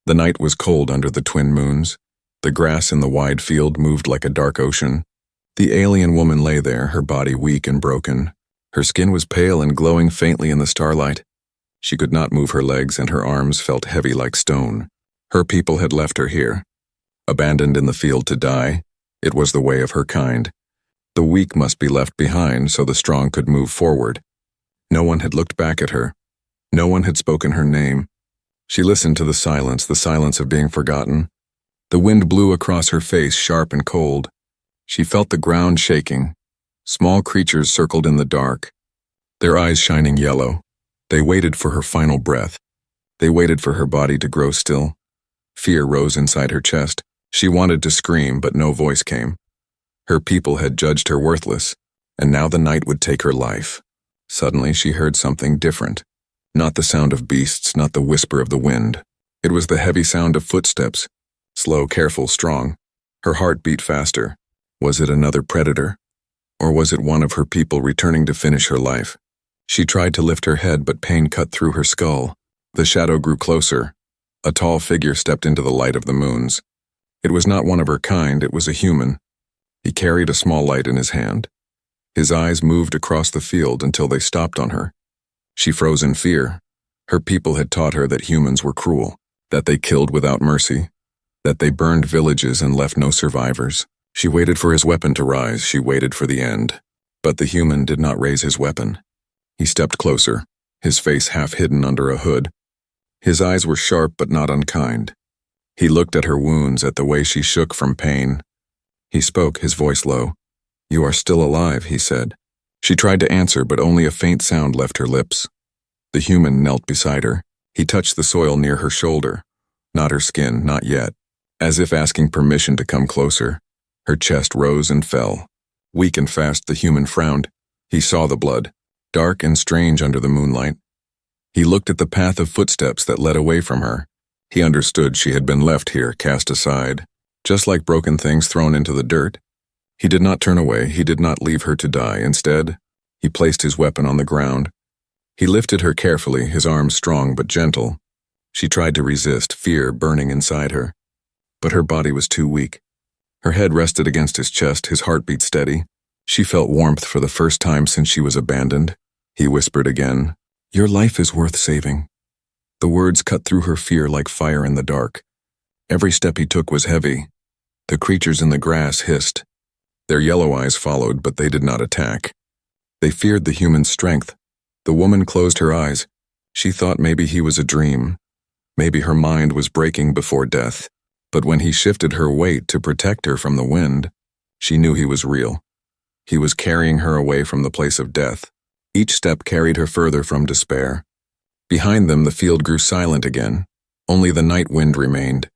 The night was cold under the twin moons. The grass in the wide field moved like a dark ocean. The alien woman lay there, her body weak and broken. Her skin was pale and glowing faintly in the starlight. She could not move her legs, and her arms felt heavy like stone. Her people had left her here, abandoned in the field to die. It was the way of her kind. The weak must be left behind so the strong could move forward. No one had looked back at her. No one had spoken her name. She listened to the silence of being forgotten. The wind blew across her face, sharp and cold. She felt the ground shaking. Small creatures circled in the dark, their eyes shining yellow. They waited for her final breath. They waited for her body to grow still. Fear rose inside her chest. She wanted to scream, but no voice came. Her people had judged her worthless, and now the night would take her life. Suddenly she heard something different. Not the sound of beasts, not the whisper of the wind. It was the heavy sound of footsteps. Slow, careful, strong. Her heart beat faster. Was it another predator? Or was it one of her people returning to finish her life? She tried to lift her head, but pain cut through her skull. The shadow grew closer. A tall figure stepped into the light of the moons. It was not one of her kind, it was a human. He carried a small light in his hand. His eyes moved across the field until they stopped on her. She froze in fear. Her people had taught her that humans were cruel, that they killed without mercy, that they burned villages and left no survivors. She waited for his weapon to rise, she waited for the end. But the human did not raise his weapon. He stepped closer, his face half hidden under a hood. His eyes were sharp but not unkind. He looked at her wounds, at the way she shook from pain. He spoke, his voice low. "You are still alive," he said. She tried to answer, but only a faint sound left her lips. The human knelt beside her. He touched the soil near her shoulder. Not her skin, not yet. As if asking permission to come closer. Her chest rose and fell. Weak and fast, the human frowned. He saw the blood, dark and strange under the moonlight. He looked at the path of footsteps that led away from her. He understood she had been left here, cast aside, just like broken things thrown into the dirt. He did not turn away, he did not leave her to die. Instead, he placed his weapon on the ground. He lifted her carefully, his arms strong but gentle. She tried to resist, fear burning inside her. But her body was too weak. Her head rested against his chest, his heartbeat steady. She felt warmth for the first time since she was abandoned. He whispered again, "Your life is worth saving." The words cut through her fear like fire in the dark. Every step he took was heavy. The creatures in the grass hissed. Their yellow eyes followed, but they did not attack. They feared the human's strength. The woman closed her eyes. She thought maybe he was a dream. Maybe her mind was breaking before death. But when he shifted her weight to protect her from the wind, she knew he was real. He was carrying her away from the place of death. Each step carried her further from despair. Behind them, the field grew silent again. Only the night wind remained.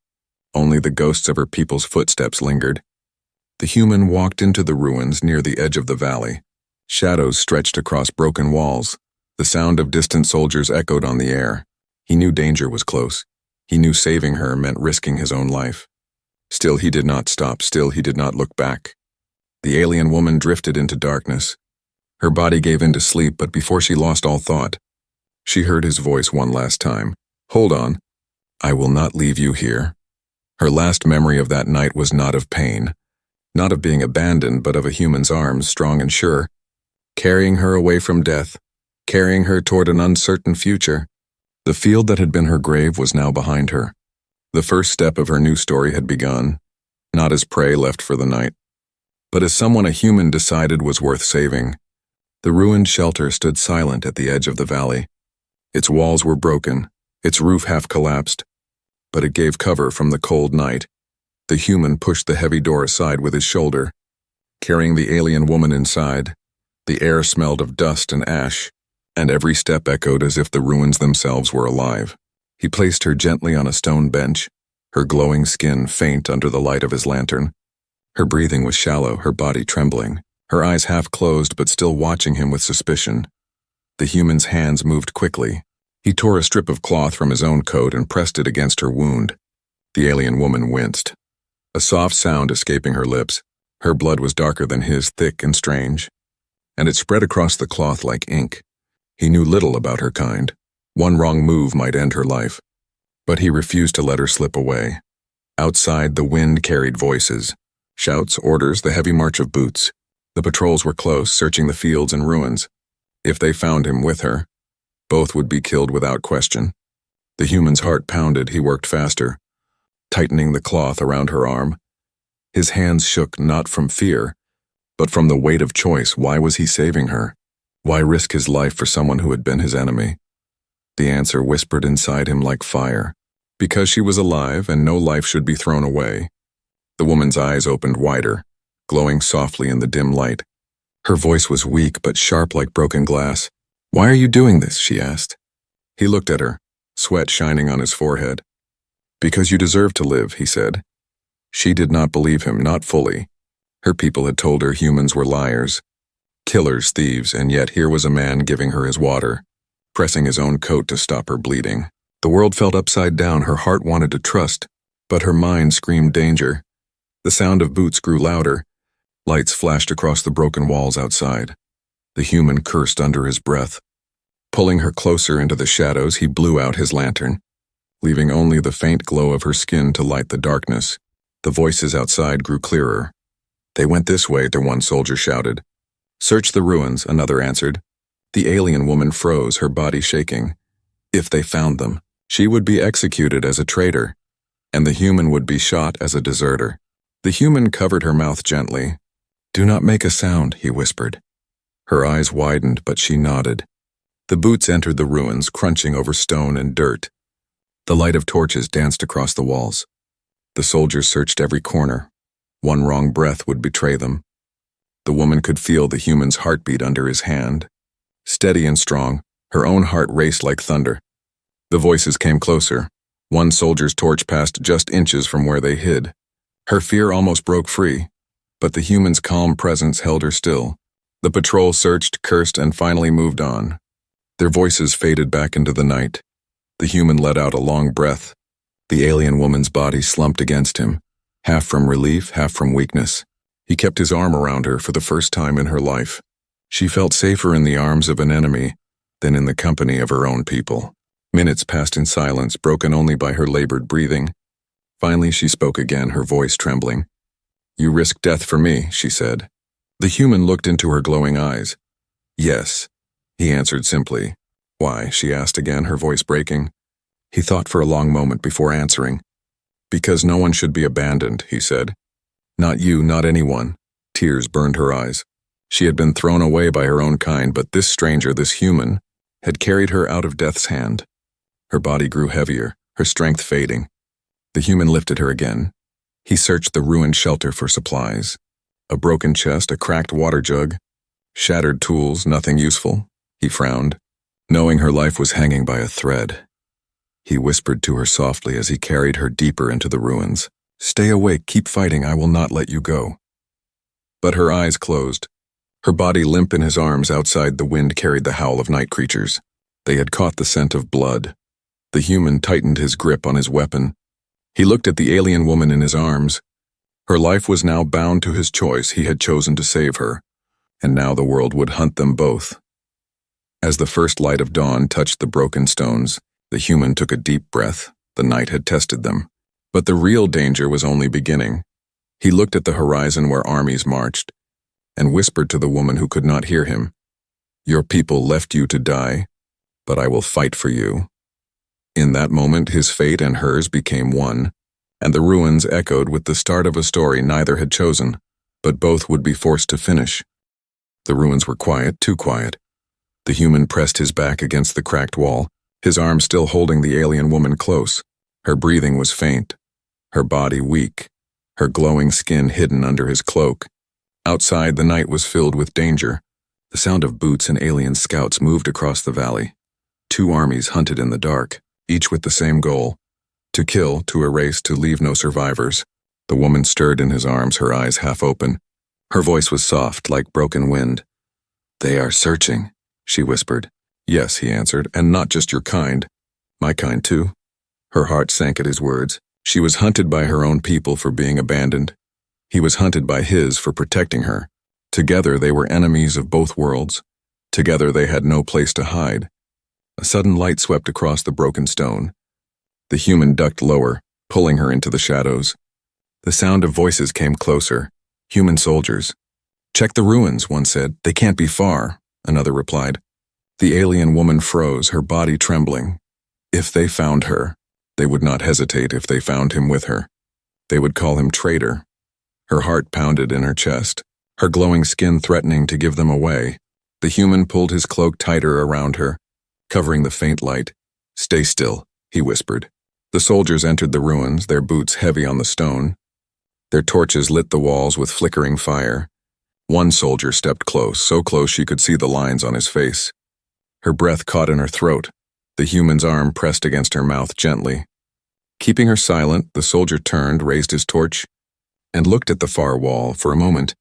Only the ghosts of her people's footsteps lingered. The human walked into the ruins near the edge of the valley. Shadows stretched across broken walls. The sound of distant soldiers echoed on the air. He knew danger was close. He knew saving her meant risking his own life. Still he did not stop, still he did not look back. The alien woman drifted into darkness. Her body gave in to sleep, but before she lost all thought, she heard his voice one last time. "Hold on. I will not leave you here." Her last memory of that night was not of pain, not of being abandoned, but of a human's arms, strong and sure, carrying her away from death, carrying her toward an uncertain future. The field that had been her grave was now behind her. The first step of her new story had begun, not as prey left for the night, but as someone a human decided was worth saving. The ruined shelter stood silent at the edge of the valley. Its walls were broken, its roof half collapsed, but it gave cover from the cold night. The human pushed the heavy door aside with his shoulder, carrying the alien woman inside. The air smelled of dust and ash, and every step echoed as if the ruins themselves were alive. He placed her gently on a stone bench, her glowing skin faint under the light of his lantern. Her breathing was shallow, her body trembling, her eyes half closed but still watching him with suspicion. The human's hands moved quickly. He tore a strip of cloth from his own coat and pressed it against her wound. The alien woman winced, a soft sound escaping her lips. Her blood was darker than his, thick and strange, and it spread across the cloth like ink. He knew little about her kind. One wrong move might end her life. But he refused to let her slip away. Outside, the wind carried voices. Shouts, orders, the heavy march of boots. The patrols were close, searching the fields and ruins. If they found him with her, both would be killed without question. The human's heart pounded. He worked faster, tightening the cloth around her arm. His hands shook not from fear, but from the weight of choice. Why was he saving her? Why risk his life for someone who had been his enemy? The answer whispered inside him like fire. Because she was alive and no life should be thrown away. The woman's eyes opened wider, glowing softly in the dim light. Her voice was weak but sharp like broken glass. "Why are you doing this?" she asked. He looked at her, sweat shining on his forehead. "Because you deserve to live," he said. She did not believe him, not fully. Her people had told her humans were liars, killers, thieves, and yet here was a man giving her his water, pressing his own coat to stop her bleeding. The world felt upside down. Her heart wanted to trust, but her mind screamed danger. The sound of boots grew louder. Lights flashed across the broken walls outside. The human cursed under his breath. Pulling her closer into the shadows, he blew out his lantern, leaving only the faint glow of her skin to light the darkness. The voices outside grew clearer. "They went this way," the one soldier shouted. "Search the ruins," another answered. The alien woman froze, her body shaking. If they found them, she would be executed as a traitor, and the human would be shot as a deserter. The human covered her mouth gently. "Do not make a sound," he whispered. Her eyes widened, but she nodded. The boots entered the ruins, crunching over stone and dirt. The light of torches danced across the walls. The soldiers searched every corner. One wrong breath would betray them. The woman could feel the human's heartbeat under his hand. Steady and strong, her own heart raced like thunder. The voices came closer. One soldier's torch passed just inches from where they hid. Her fear almost broke free, but the human's calm presence held her still. The patrol searched, cursed, and finally moved on. Their voices faded back into the night. The human let out a long breath. The alien woman's body slumped against him, half from relief, half from weakness. He kept his arm around her for the first time in her life. She felt safer in the arms of an enemy than in the company of her own people. Minutes passed in silence, broken only by her labored breathing. Finally, she spoke again, her voice trembling. "You risked death for me," she said. The human looked into her glowing eyes. "Yes," he answered simply. "Why?" she asked again, her voice breaking. He thought for a long moment before answering. "Because no one should be abandoned," he said. "Not you, not anyone." Tears burned her eyes. She had been thrown away by her own kind, but this stranger, this human, had carried her out of death's hand. Her body grew heavier, her strength fading. The human lifted her again. He searched the ruined shelter for supplies. A broken chest, a cracked water jug, shattered tools, nothing useful. He frowned, knowing her life was hanging by a thread. He whispered to her softly as he carried her deeper into the ruins. "Stay awake, keep fighting, I will not let you go." But her eyes closed. Her body limp in his arms. Outside, the wind carried the howl of night creatures. They had caught the scent of blood. The human tightened his grip on his weapon. He looked at the alien woman in his arms. Her life was now bound to his choice. He had chosen to save her, and now the world would hunt them both. As the first light of dawn touched the broken stones, the human took a deep breath. The night had tested them. But the real danger was only beginning. He looked at the horizon where armies marched, and whispered to the woman who could not hear him, "Your people left you to die, but I will fight for you." In that moment, his fate and hers became one, and the ruins echoed with the start of a story neither had chosen, but both would be forced to finish. The ruins were quiet, too quiet. The human pressed his back against the cracked wall, his arm still holding the alien woman close. Her breathing was faint, her body weak, her glowing skin hidden under his cloak. Outside, the night was filled with danger. The sound of boots and alien scouts moved across the valley. Two armies hunted in the dark, each with the same goal: to kill, to erase, to leave no survivors. The woman stirred in his arms, her eyes half open. Her voice was soft, like broken wind. "They are searching," she whispered. "Yes," he answered, "and not just your kind. My kind, too." Her heart sank at his words. She was hunted by her own people for being abandoned. He was hunted by his for protecting her. Together they were enemies of both worlds. Together they had no place to hide. A sudden light swept across the broken stone. The human ducked lower, pulling her into the shadows. The sound of voices came closer. Human soldiers. "Check the ruins," one said. "They can't be far," another replied. The alien woman froze, her body trembling. If they found her, they would not hesitate if they found him with her. They would call him traitor. Her heart pounded in her chest, her glowing skin threatening to give them away. The human pulled his cloak tighter around her, covering the faint light. "Stay still," he whispered. The soldiers entered the ruins, their boots heavy on the stone. Their torches lit the walls with flickering fire. One soldier stepped close, so close she could see the lines on his face. Her breath caught in her throat. The human's arm pressed against her mouth gently. Keeping her silent, the soldier turned, raised his torch, and looked at the far wall. For a moment,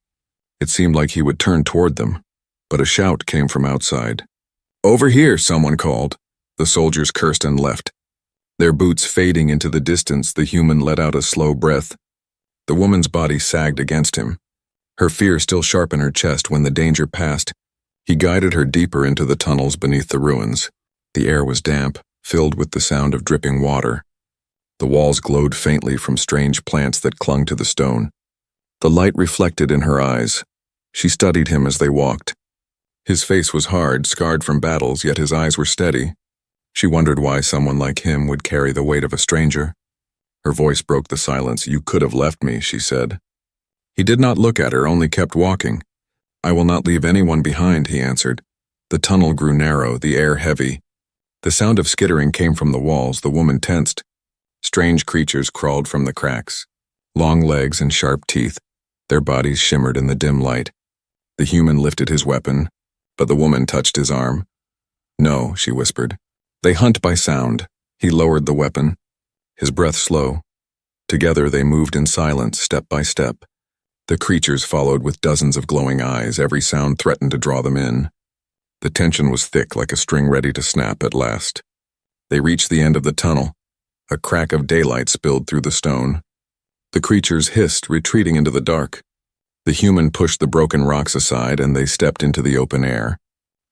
it seemed like he would turn toward them, but a shout came from outside. "Over here," someone called. The soldiers cursed and left. Their boots fading into the distance, the human let out a slow breath. The woman's body sagged against him, her fear still sharp in her chest. When the danger passed, he guided her deeper into the tunnels beneath the ruins. The air was damp, filled with the sound of dripping water. The walls glowed faintly from strange plants that clung to the stone. The light reflected in her eyes. She studied him as they walked. His face was hard, scarred from battles, yet his eyes were steady. She wondered why someone like him would carry the weight of a stranger. Her voice broke the silence. "You could have left me," she said. He did not look at her, only kept walking. "I will not leave anyone behind," he answered. The tunnel grew narrow, the air heavy. The sound of skittering came from the walls. The woman tensed. Strange creatures crawled from the cracks, long legs and sharp teeth. Their bodies shimmered in the dim light. The human lifted his weapon, but the woman touched his arm. "No," she whispered. "They hunt by sound." He lowered the weapon, his breath slow. Together they moved in silence, step by step. The creatures followed with dozens of glowing eyes. Every sound threatened to draw them in. The tension was thick, like a string ready to snap at last. They reached the end of the tunnel. A crack of daylight spilled through the stone. The creatures hissed, retreating into the dark. The human pushed the broken rocks aside, and they stepped into the open air.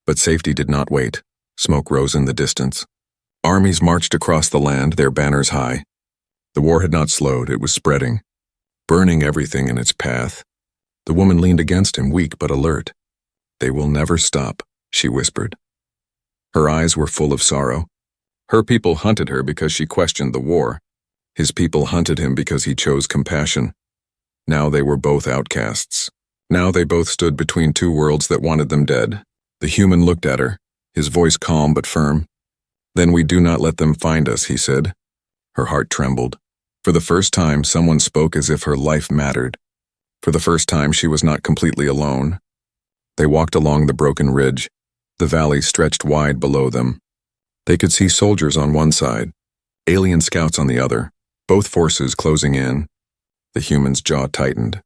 But safety did not wait. Smoke rose in the distance. Armies marched across the land, their banners high. The war had not slowed, it was spreading, burning everything in its path. The woman leaned against him, weak but alert. "They will never stop," she whispered. Her eyes were full of sorrow. Her people hunted her because she questioned the war. His people hunted him because he chose compassion. Now they were both outcasts. Now they both stood between two worlds that wanted them dead. The human looked at her, his voice calm but firm. "Then we do not let them find us," he said. Her heart trembled. For the first time, someone spoke as if her life mattered. For the first time, she was not completely alone. They walked along the broken ridge. The valley stretched wide below them. They could see soldiers on one side, alien scouts on the other, both forces closing in. The human's jaw tightened.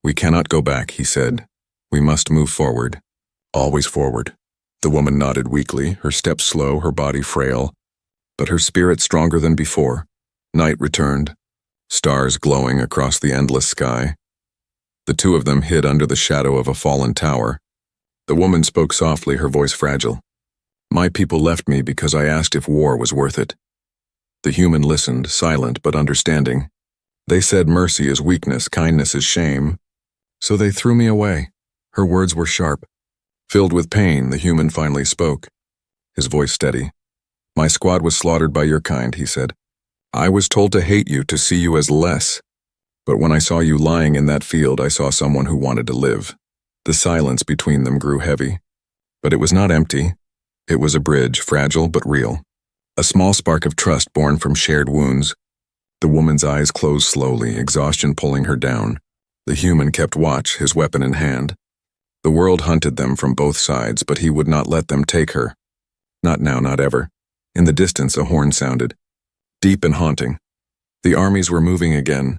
"We cannot go back," he said. "We must move forward. Always forward." The woman nodded weakly, her steps slow, her body frail, but her spirit stronger than before. Night returned, stars glowing across the endless sky. The two of them hid under the shadow of a fallen tower. The woman spoke softly, her voice fragile. "My people left me because I asked if war was worth it." The human listened, silent but understanding. "They said mercy is weakness, kindness is shame. So they threw me away." Her words were sharp. Filled with pain, the human finally spoke, his voice steady. "My squad was slaughtered by your kind," he said. "I was told to hate you, to see you as less. But when I saw you lying in that field, I saw someone who wanted to live." The silence between them grew heavy. But it was not empty. It was a bridge, fragile but real. A small spark of trust born from shared wounds. The woman's eyes closed slowly, exhaustion pulling her down. The human kept watch, his weapon in hand. The world hunted them from both sides, but he would not let them take her. Not now, not ever. In the distance, a horn sounded, deep and haunting. The armies were moving again.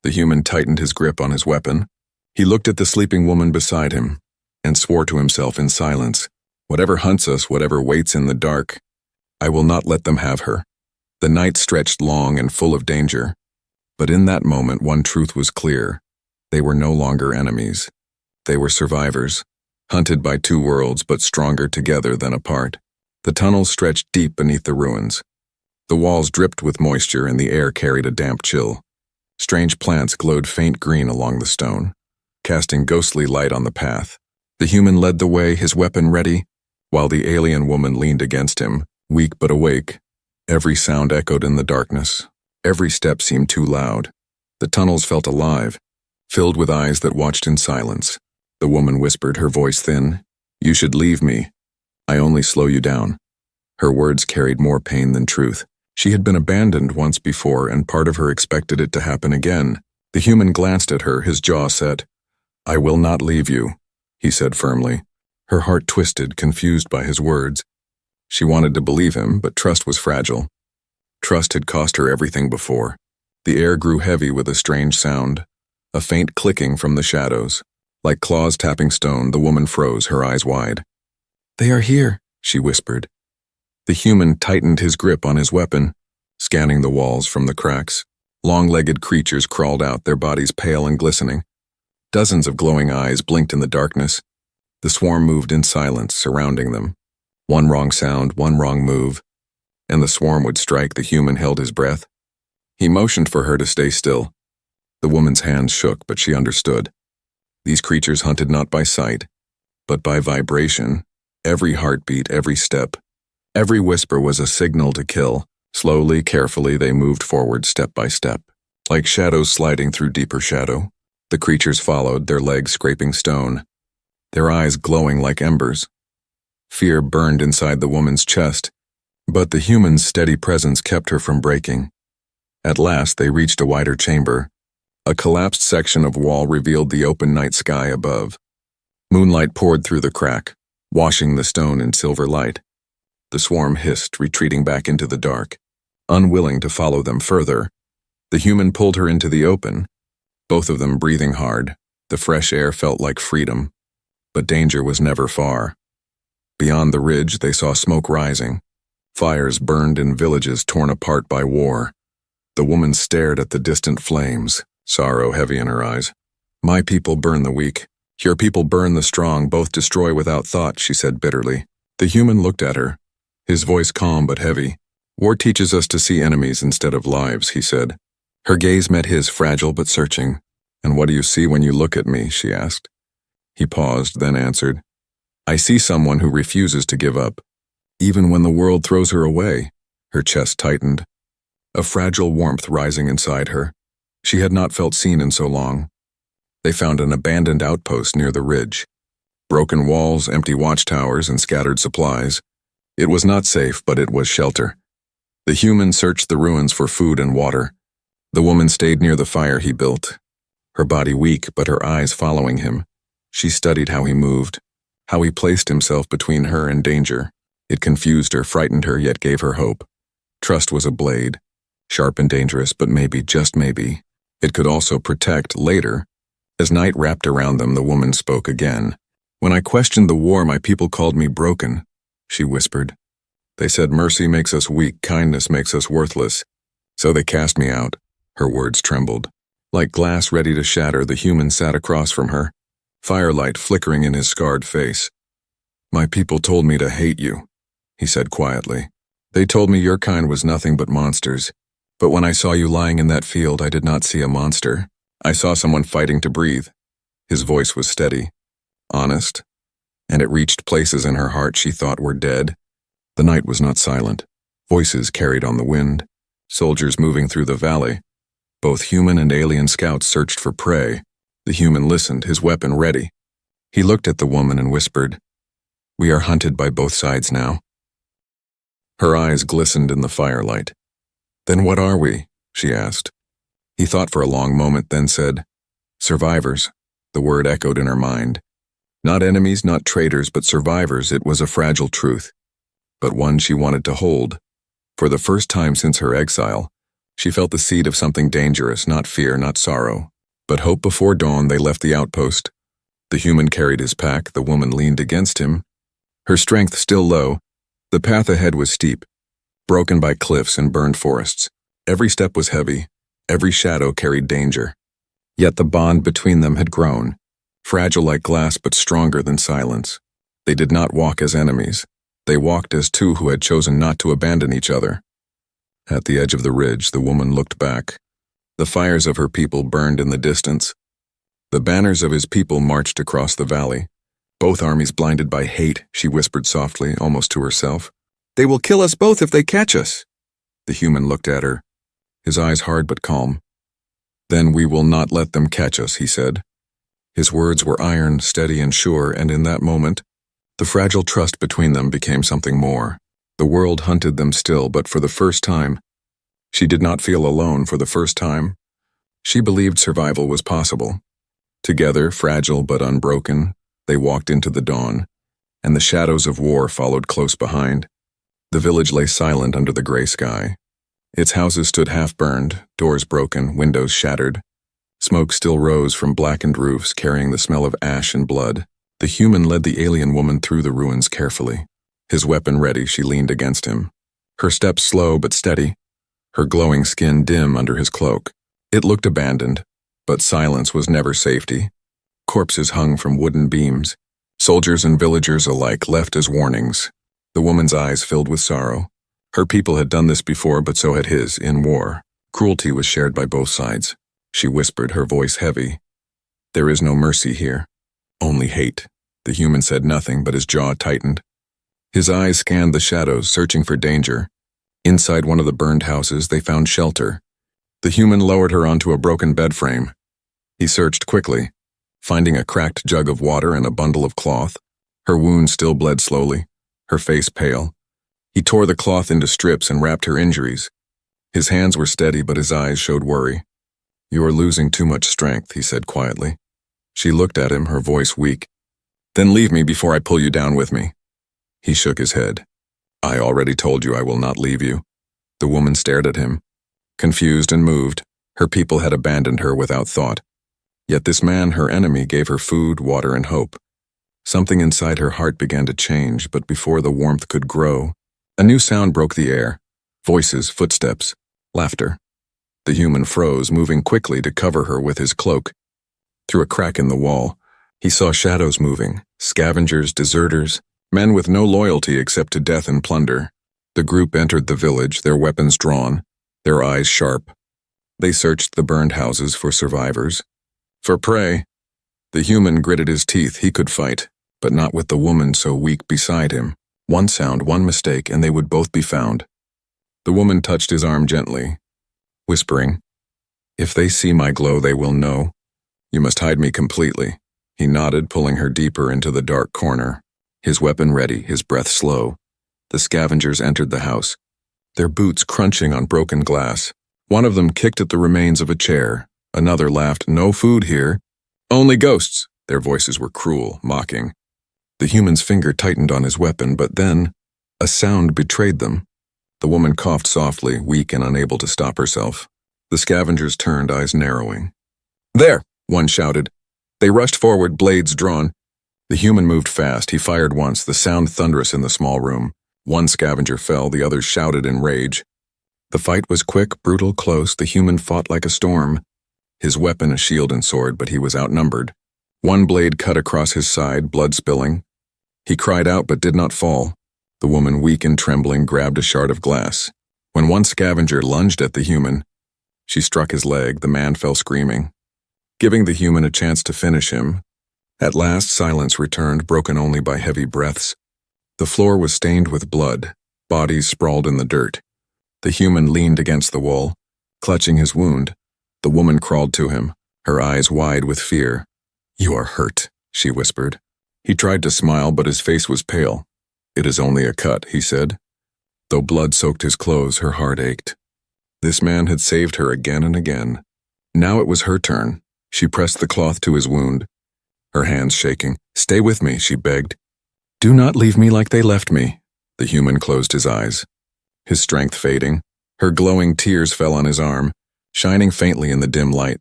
The human tightened his grip on his weapon. He looked at the sleeping woman beside him and swore to himself in silence, "Whatever hunts us, whatever waits in the dark, I will not let them have her." The night stretched long and full of danger. But in that moment, one truth was clear. They were no longer enemies. They were survivors, hunted by two worlds but stronger together than apart. The tunnels stretched deep beneath the ruins. The walls dripped with moisture and the air carried a damp chill. Strange plants glowed faint green along the stone, casting ghostly light on the path. The human led the way, his weapon ready, while the alien woman leaned against him, weak but awake. Every sound echoed in the darkness. Every step seemed too loud. The tunnels felt alive, filled with eyes that watched in silence. The woman whispered, her voice thin, "You should leave me. I only slow you down." Her words carried more pain than truth. She had been abandoned once before, and part of her expected it to happen again. The human glanced at her, his jaw set. "I will not leave you," he said firmly. Her heart twisted, confused by his words. She wanted to believe him, but trust was fragile. Trust had cost her everything before. The air grew heavy with a strange sound, a faint clicking from the shadows. Like claws tapping stone, the woman froze, her eyes wide. "They are here," she whispered. The human tightened his grip on his weapon, scanning the walls from the cracks. Long-legged creatures crawled out, their bodies pale and glistening. Dozens of glowing eyes blinked in the darkness. The swarm moved in silence, surrounding them. One wrong sound, one wrong move, and the swarm would strike. The human held his breath. He motioned for her to stay still. The woman's hands shook, but she understood. These creatures hunted not by sight, but by vibration. Every heartbeat, every step, every whisper was a signal to kill. Slowly, carefully, they moved forward step by step, like shadows sliding through deeper shadow. The creatures followed, their legs scraping stone, their eyes glowing like embers. Fear burned inside the woman's chest, but the human's steady presence kept her from breaking. At last, they reached a wider chamber. A collapsed section of wall revealed the open night sky above. Moonlight poured through the crack, washing the stone in silver light. The swarm hissed, retreating back into the dark. Unwilling to follow them further, the human pulled her into the open, both of them breathing hard. The fresh air felt like freedom, but danger was never far. Beyond the ridge, they saw smoke rising. Fires burned in villages torn apart by war. The woman stared at the distant flames, sorrow heavy in her eyes. "My people burn the weak. Your people burn the strong, both destroy without thought," she said bitterly. The human looked at her, his voice calm but heavy. "War teaches us to see enemies instead of lives," he said. Her gaze met his, fragile but searching. "And what do you see when you look at me?" she asked. He paused, then answered, "I see someone who refuses to give up, even when the world throws her away." Her chest tightened, a fragile warmth rising inside her. She had not felt seen in so long. They found an abandoned outpost near the ridge. Broken walls, empty watchtowers, and scattered supplies. It was not safe, but it was shelter. The human searched the ruins for food and water. The woman stayed near the fire he built, her body weak but her eyes following him. She studied how he moved, how he placed himself between her and danger. It confused her, frightened her, yet gave her hope. Trust was a blade, sharp and dangerous, but maybe, just maybe, it could also protect later. As night wrapped around them, the woman spoke again. "When I questioned the war, my people called me broken," she whispered. "They said mercy makes us weak, kindness makes us worthless. So they cast me out." Her words trembled. Like glass ready to shatter, the human sat across from her, firelight flickering in his scarred face. "My people told me to hate you," he said quietly. "They told me your kind was nothing but monsters. But when I saw you lying in that field, I did not see a monster. I saw someone fighting to breathe." His voice was steady, honest, and it reached places in her heart she thought were dead. The night was not silent. Voices carried on the wind, soldiers moving through the valley. Both human and alien scouts searched for prey. The human listened, his weapon ready. He looked at the woman and whispered, "We are hunted by both sides now." Her eyes glistened in the firelight. "Then what are we?" she asked. He thought for a long moment, then said, "Survivors." The word echoed in her mind. Not enemies, not traitors, but survivors. It was a fragile truth, but one she wanted to hold. For the first time since her exile, she felt the seed of something dangerous, not fear, not sorrow, but hope. Before dawn, they left the outpost. The human carried his pack, the woman leaned against him, her strength still low. The path ahead was steep, broken by cliffs and burned forests. Every step was heavy, every shadow carried danger. Yet the bond between them had grown, fragile like glass but stronger than silence. They did not walk as enemies. They walked as two who had chosen not to abandon each other. At the edge of the ridge, the woman looked back. The fires of her people burned in the distance. The banners of his people marched across the valley. Both armies blinded by hate, she whispered softly, almost to herself. They will kill us both if they catch us. The human looked at her, his eyes hard but calm. Then we will not let them catch us, he said. His words were iron, steady and sure, and in that moment, the fragile trust between them became something more. The world hunted them still, but for the first time, she did not feel alone for the first time. She believed survival was possible. Together, fragile but unbroken, they walked into the dawn, and the shadows of war followed close behind. The village lay silent under the gray sky. Its houses stood half-burned, doors broken, windows shattered. Smoke still rose from blackened roofs, carrying the smell of ash and blood. The human led the alien woman through the ruins carefully. His weapon ready, she leaned against him. Her steps slow but steady, her glowing skin dim under his cloak. It looked abandoned, but silence was never safety. Corpses hung from wooden beams. Soldiers and villagers alike left as warnings. The woman's eyes filled with sorrow. Her people had done this before, but so had his, in war. Cruelty was shared by both sides. She whispered, her voice heavy. There is no mercy here. Only hate. The human said nothing, but his jaw tightened. His eyes scanned the shadows, searching for danger. Inside one of the burned houses, they found shelter. The human lowered her onto a broken bed frame. He searched quickly, finding a cracked jug of water and a bundle of cloth. Her wound still bled slowly, her face pale. He tore the cloth into strips and wrapped her injuries. His hands were steady, but his eyes showed worry. You are losing too much strength, he said quietly. She looked at him, her voice weak. Then leave me before I pull you down with me. He shook his head. I already told you I will not leave you. The woman stared at him, confused and moved. Her people had abandoned her without thought. Yet this man, her enemy, gave her food, water, and hope. Something inside her heart began to change, but before the warmth could grow, a new sound broke the air. Voices, footsteps, laughter. The human froze, moving quickly to cover her with his cloak. Through a crack in the wall, he saw shadows moving, scavengers, deserters, men with no loyalty except to death and plunder. The group entered the village, their weapons drawn, their eyes sharp. They searched the burned houses for survivors, for prey. The human gritted his teeth. He could fight, but not with the woman so weak beside him. One sound, one mistake, and they would both be found. The woman touched his arm gently, whispering, If they see my glow, they will know. You must hide me completely. He nodded, pulling her deeper into the dark corner. His weapon ready, his breath slow. The scavengers entered the house, their boots crunching on broken glass. One of them kicked at the remains of a chair. Another laughed, No food here. Only ghosts. Their voices were cruel, mocking. The human's finger tightened on his weapon, but then a sound betrayed them. The woman coughed softly, weak and unable to stop herself. The scavengers turned, eyes narrowing. There, one shouted. They rushed forward, blades drawn. The human moved fast. He fired once, the sound thunderous in the small room. One scavenger fell, the others shouted in rage. The fight was quick, brutal, close. The human fought like a storm. His weapon a shield and sword, but he was outnumbered. One blade cut across his side, blood spilling. He cried out but did not fall. The woman, weak and trembling, grabbed a shard of glass. When one scavenger lunged at the human, she struck his leg. The man fell screaming, giving the human a chance to finish him. At last, silence returned, broken only by heavy breaths. The floor was stained with blood, bodies sprawled in the dirt. The human leaned against the wall, clutching his wound. The woman crawled to him, her eyes wide with fear. You are hurt, she whispered. He tried to smile, but his face was pale. It is only a cut, he said. Though blood soaked his clothes, her heart ached. This man had saved her again and again. Now it was her turn. She pressed the cloth to his wound, her hands shaking. Stay with me, she begged. Do not leave me like they left me. The human closed his eyes, his strength fading. Her glowing tears fell on his arm, shining faintly in the dim light.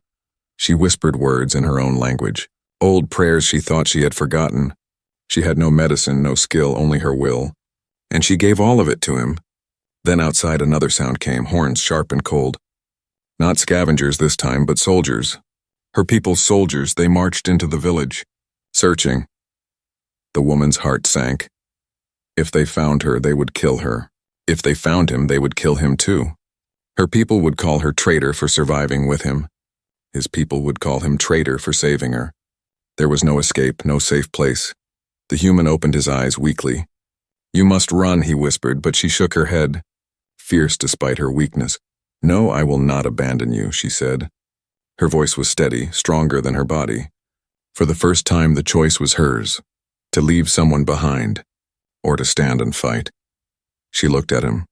She whispered words in her own language, old prayers she thought she had forgotten. She had no medicine, no skill, only her will. And she gave all of it to him. Then outside another sound came, horns sharp and cold. Not scavengers this time, but soldiers. Her people's soldiers. They marched into the village, searching. The woman's heart sank. If they found her, they would kill her. If they found him, they would kill him too. Her people would call her traitor for surviving with him. His people would call him traitor for saving her. There was no escape, no safe place. The human opened his eyes weakly. "You must run," he whispered, but she shook her head, fierce despite her weakness. "No, I will not abandon you," she said. Her voice was steady, stronger than her body. For the first time, the choice was hers, to leave someone behind, or to stand and fight. She looked at him,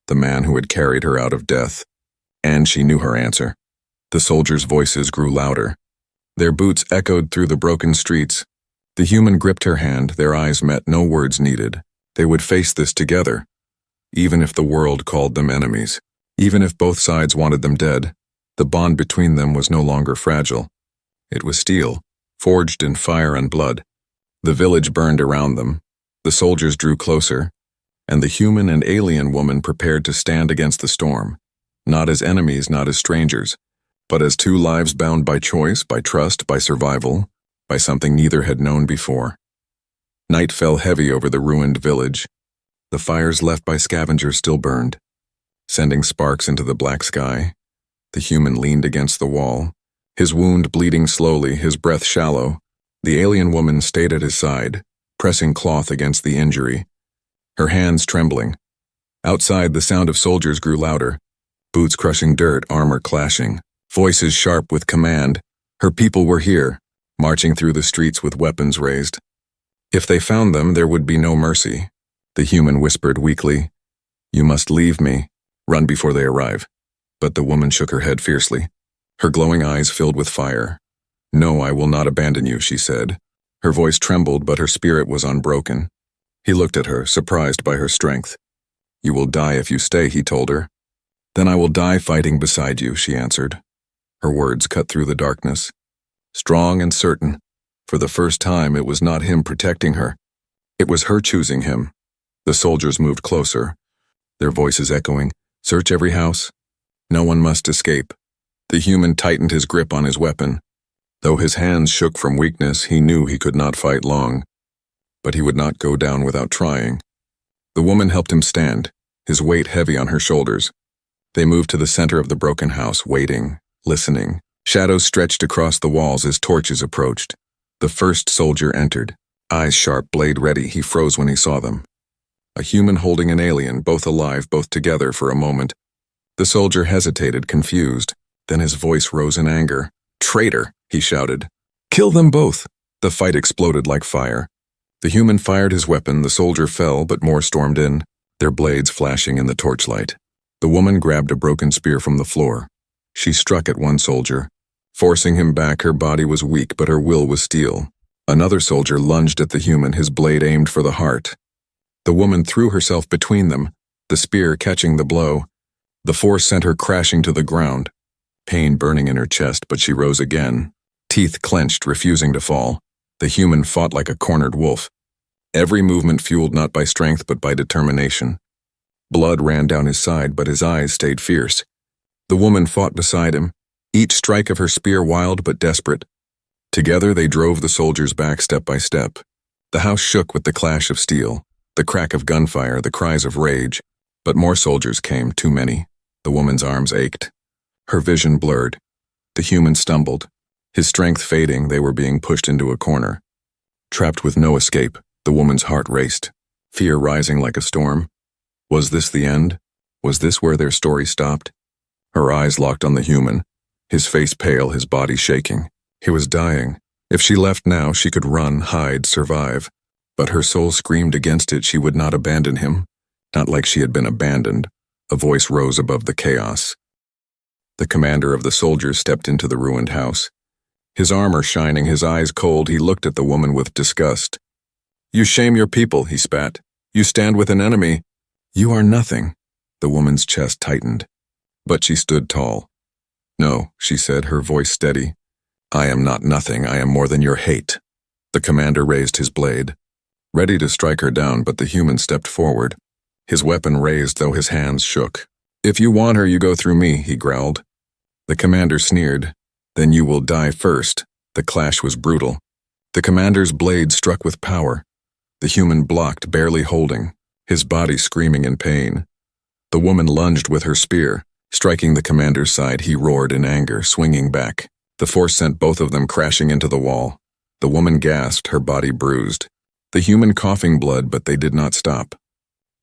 the man who had carried her out of death, and she knew her answer. The soldiers' voices grew louder. Their boots echoed through the broken streets. The human gripped her hand, their eyes met, no words needed. They would face this together, even if the world called them enemies. Even if both sides wanted them dead, the bond between them was no longer fragile. It was steel, forged in fire and blood. The village burned around them. The soldiers drew closer, and the human and alien woman prepared to stand against the storm, not as enemies, not as strangers, but as two lives bound by choice, by trust, by survival, by something neither had known before. Night fell heavy over the ruined village. The fires left by scavengers still burned, sending sparks into the black sky. The human leaned against the wall, his wound bleeding slowly, his breath shallow. The alien woman stayed at his side, pressing cloth against the injury, her hands trembling. Outside, the sound of soldiers grew louder, boots crushing dirt, armor clashing, voices sharp with command. Her people were here, marching through the streets with weapons raised. If they found them, there would be no mercy. The human whispered weakly, "You must leave me, run before they arrive." But the woman shook her head fiercely, her glowing eyes filled with fire. "No, I will not abandon you," she said. Her voice trembled, but her spirit was unbroken. He looked at her, surprised by her strength. "You will die if you stay," he told her. "Then I will die fighting beside you," she answered. Her words cut through the darkness. Strong and certain, for the first time it was not him protecting her. It was her choosing him. The soldiers moved closer, their voices echoing, "Search every house. No one must escape." The human tightened his grip on his weapon. Though his hands shook from weakness, he knew he could not fight long. But he would not go down without trying. The woman helped him stand, his weight heavy on her shoulders. They moved to the center of the broken house, waiting, listening. Shadows stretched across the walls as torches approached. The first soldier entered, eyes sharp, blade ready. He froze when he saw them. A human holding an alien, both alive, both together for a moment. The soldier hesitated, confused. Then his voice rose in anger. "Traitor!" he shouted. "Kill them both!" The fight exploded like fire. The human fired his weapon, the soldier fell, but more stormed in, their blades flashing in the torchlight. The woman grabbed a broken spear from the floor. She struck at one soldier, forcing him back. Her body was weak, but her will was steel. Another soldier lunged at the human, his blade aimed for the heart. The woman threw herself between them, the spear catching the blow. The force sent her crashing to the ground, pain burning in her chest, but she rose again, teeth clenched, refusing to fall. The human fought like a cornered wolf, every movement fueled not by strength but by determination. Blood ran down his side, but his eyes stayed fierce. The woman fought beside him, each strike of her spear wild but desperate. Together they drove the soldiers back step by step. The house shook with the clash of steel, the crack of gunfire, the cries of rage. But more soldiers came, too many. The woman's arms ached. Her vision blurred. The human stumbled. His strength fading, they were being pushed into a corner. Trapped with no escape, the woman's heart raced, fear rising like a storm. Was this the end? Was this where their story stopped? Her eyes locked on the human, his face pale, his body shaking. He was dying. If she left now, she could run, hide, survive. But her soul screamed against it. She would not abandon him. Not like she had been abandoned. A voice rose above the chaos. The commander of the soldiers stepped into the ruined house. His armor shining, his eyes cold, he looked at the woman with disgust. "You shame your people," he spat. "You stand with an enemy. You are nothing." The woman's chest tightened, but she stood tall. "No," she said, her voice steady. "I am not nothing. I am more than your hate." The commander raised his blade, ready to strike her down, but the human stepped forward, his weapon raised though his hands shook. "If you want her, you go through me," he growled. The commander sneered. "Then you will die first." The clash was brutal. The commander's blade struck with power. The human blocked, barely holding, his body screaming in pain. The woman lunged with her spear, Striking the commander's side, he roared in anger, swinging back. The force sent both of them crashing into the wall. The woman gasped, her body bruised. The human coughing blood, but they did not stop.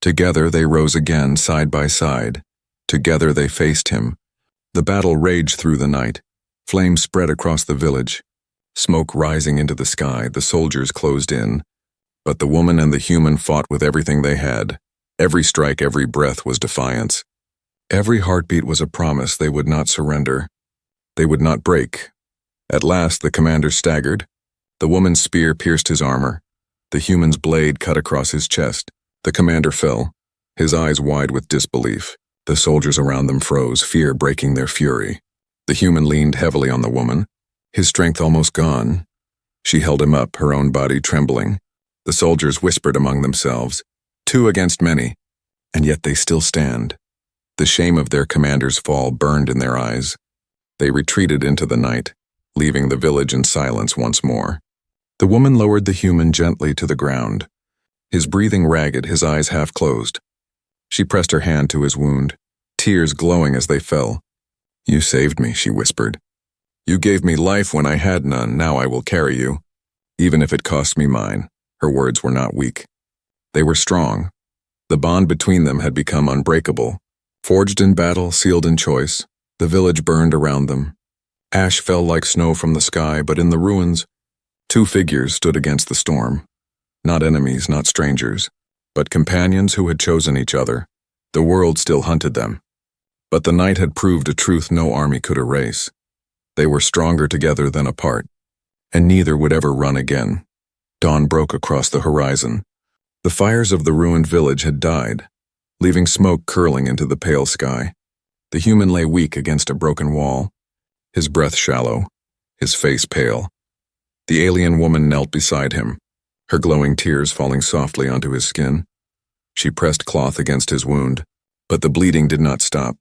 Together they rose again, side by side. Together they faced him. The battle raged through the night. Flames spread across the village. Smoke rising into the sky, the soldiers closed in. But the woman and the human fought with everything they had. Every strike, every breath was defiance. Every heartbeat was a promise they would not surrender. They would not break. At last the commander staggered. The woman's spear pierced his armor. The human's blade cut across his chest. The commander fell, his eyes wide with disbelief. The soldiers around them froze, fear breaking their fury. The human leaned heavily on the woman, his strength almost gone. She held him up, her own body trembling. The soldiers whispered among themselves, 2 against many, and yet they still stand. The shame of their commander's fall burned in their eyes. They retreated into the night, leaving the village in silence once more. The woman lowered the human gently to the ground, his breathing ragged, his eyes half closed. She pressed her hand to his wound, tears glowing as they fell. "You saved me," she whispered. "You gave me life when I had none, now I will carry you, even if it costs me mine." Her words were not weak. They were strong. The bond between them had become unbreakable. Forged in battle, sealed in choice, the village burned around them. Ash fell like snow from the sky, but in the ruins, 2 figures stood against the storm. Not enemies, not strangers, but companions who had chosen each other. The world still hunted them. But the night had proved a truth no army could erase. They were stronger together than apart, and neither would ever run again. Dawn broke across the horizon. The fires of the ruined village had died, leaving smoke curling into the pale sky. The human lay weak against a broken wall, his breath shallow, his face pale. The alien woman knelt beside him, her glowing tears falling softly onto his skin. She pressed cloth against his wound, but the bleeding did not stop.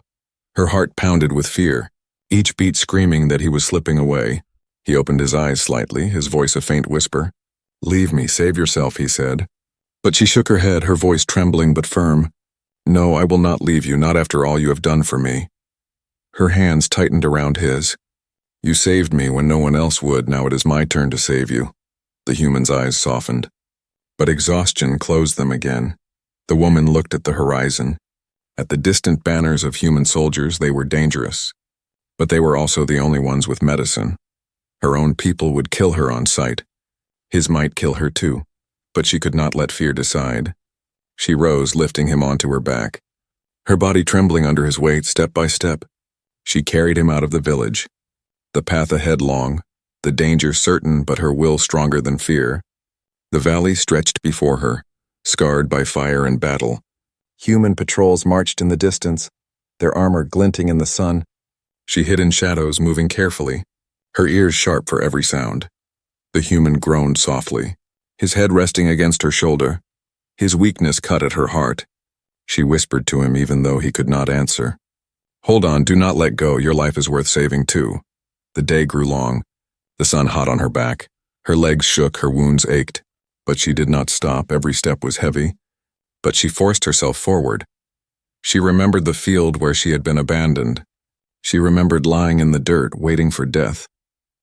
Her heart pounded with fear, each beat screaming that he was slipping away. He opened his eyes slightly, his voice a faint whisper. "Leave me, save yourself," he said. But she shook her head, her voice trembling but firm. "No, I will not leave you, not after all you have done for me." Her hands tightened around his. "You saved me when no one else would, now it is my turn to save you." The human's eyes softened, but exhaustion closed them again. The woman looked at the horizon. At the distant banners of human soldiers, they were dangerous. But they were also the only ones with medicine. Her own people would kill her on sight. His might kill her too, but she could not let fear decide. She rose, lifting him onto her back, her body trembling under his weight step by step. She carried him out of the village. The path ahead long, the danger certain but her will stronger than fear. The valley stretched before her, scarred by fire and battle. Human patrols marched in the distance, their armor glinting in the sun. She hid in shadows, moving carefully, her ears sharp for every sound. The human groaned softly, his head resting against her shoulder. His weakness cut at her heart. She whispered to him even though he could not answer. "Hold on, do not let go, your life is worth saving too." The day grew long, the sun hot on her back. Her legs shook, her wounds ached. But she did not stop, every step was heavy. But she forced herself forward. She remembered the field where she had been abandoned. She remembered lying in the dirt, waiting for death.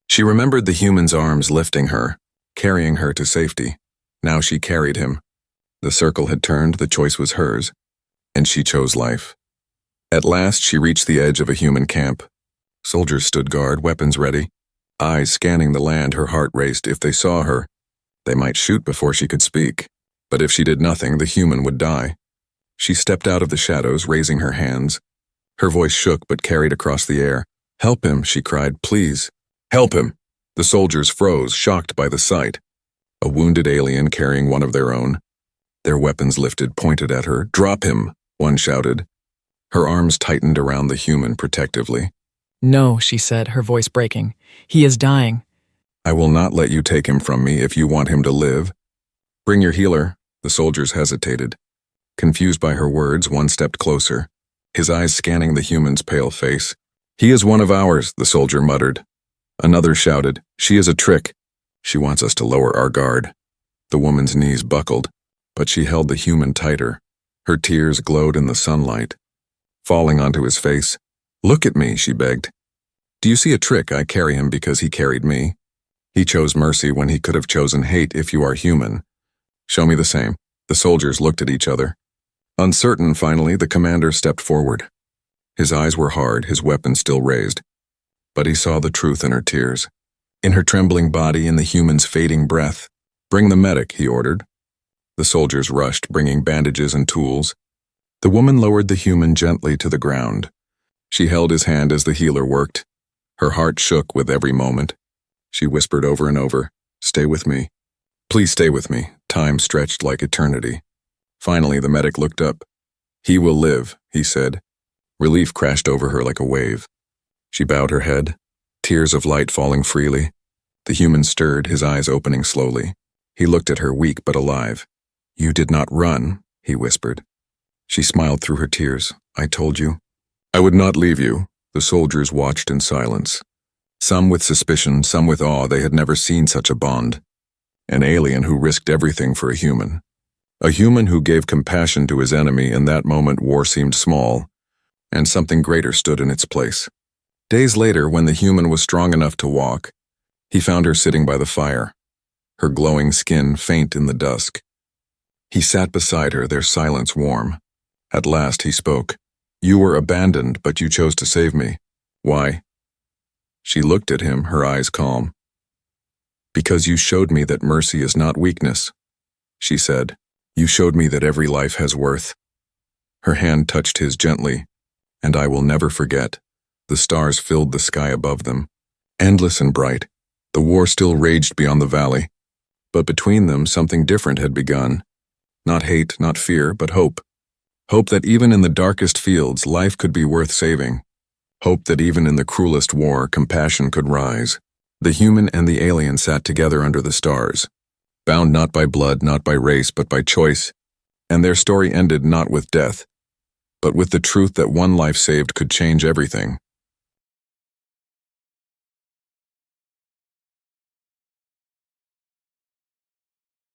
She remembered the human's arms lifting her, carrying her to safety. Now she carried him. The circle had turned, the choice was hers, and she chose life. At last she reached the edge of a human camp. Soldiers stood guard, weapons ready. Eyes scanning the land, her heart raced. If they saw her, they might shoot before she could speak. But if she did nothing, the human would die. She stepped out of the shadows, raising her hands. Her voice shook but carried across the air. "Help him," she cried, "please. Help him." The soldiers froze, shocked by the sight. A wounded alien carrying one of their own. Their weapons lifted, pointed at her. "Drop him," one shouted. Her arms tightened around the human protectively. "No," she said, her voice breaking. "He is dying." "I will not let you take him from me if you want him to live." "Bring your healer." The soldiers hesitated. Confused by her words, one stepped closer, his eyes scanning the human's pale face. "He is one of ours," the soldier muttered. Another shouted, "She is a trick. She wants us to lower our guard." The woman's knees buckled, but she held the human tighter. Her tears glowed in the sunlight, falling onto his face. Look at me, she begged. Do you see a trick? I carry him because he carried me. He chose mercy when he could have chosen hate if you are human. Show me the same. The soldiers looked at each other. Uncertain, finally, the commander stepped forward. His eyes were hard, his weapon still raised. But he saw the truth in her tears. In her trembling body, in the human's fading breath. Bring the medic, he ordered. The soldiers rushed, bringing bandages and tools. The woman lowered the human gently to the ground. She held his hand as the healer worked. Her heart shook with every moment. She whispered over and over, "Stay with me. Please stay with me." Time stretched like eternity. Finally, the medic looked up. "He will live," he said. Relief crashed over her like a wave. She bowed her head, tears of light falling freely. The human stirred, his eyes opening slowly. He looked at her, weak but alive. "You did not run," he whispered. She smiled through her tears. "I told you. I would not leave you." The soldiers watched in silence. Some with suspicion, some with awe. They had never seen such a bond. An alien who risked everything for a human. A human who gave compassion to his enemy. In that moment, war seemed small, and something greater stood in its place. Days later, when the human was strong enough to walk, he found her sitting by the fire, her glowing skin faint in the dusk. He sat beside her, their silence warm. At last he spoke. "You were abandoned, but you chose to save me. Why?" She looked at him, her eyes calm. "Because you showed me that mercy is not weakness," she said. "You showed me that every life has worth." Her hand touched his gently, and I will never forget. The stars filled the sky above them, endless and bright. The war still raged beyond the valley, but between them something different had begun. Not hate, not fear, but hope. Hope that even in the darkest fields, life could be worth saving. Hope that even in the cruelest war, compassion could rise. The human and the alien sat together under the stars, bound not by blood, not by race, but by choice, and their story ended not with death, but with the truth that one life saved could change everything.